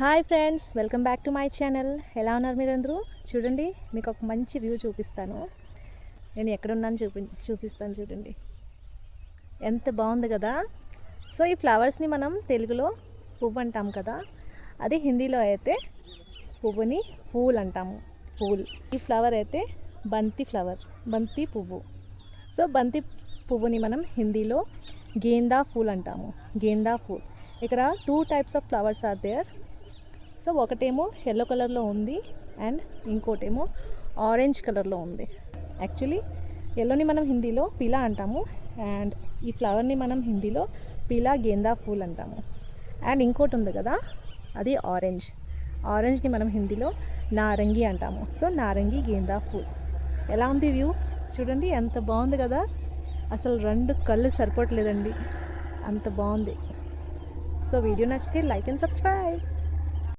Hi friends, welcome back to my channel. ఎలా ఉన్నారు మీరందరూ? చూడండి, మీకు ఒక మంచి వ్యూ చూపిస్తాను. నేను ఎక్కడున్నాను చూపిస్తాను చూడండి. ఎంత బాగుంది కదా. సో ఈ ఫ్లవర్స్ని మనం తెలుగులో పువ్వు అంటాం కదా, అది హిందీలో అయితే పువ్వుని పూల్ అంటాము. పూల్. ఈ ఫ్లవర్ అయితే బంతి పువ్వు. సో బంతి పువ్వుని మనం హిందీలో గేందా పూల్ అంటాము. గేందా పూల్. ఇక్కడ 2 types of flowers are there. So ఒకటేమో ఎల్లో కలర్లో ఉంది అండ్ ఇంకోటేమో ఆరెంజ్ కలర్లో ఉంది. యాక్చువల్లీ ఎల్లోని మనం హిందీలో పీలా అంటాము అండ్ ఈ ఫ్లవర్ని మనం హిందీలో పీలా గేందా పూల్ అంటాము. అండ్ ఇంకోటి ఉంది కదా, అది ఆరెంజ్ని మనం హిందీలో నారంగి అంటాము. సో నారంగి గేందా పూల్. ఎలా ఉంది వ్యూ? చూడండి ఎంత బాగుంది కదా. అసలు 2 కళ్ళు సరిపోవట్లేదండి, అంత బాగుంది. సో వీడియో నచ్చితే లైక్ అండ్ సబ్స్క్రైబ్.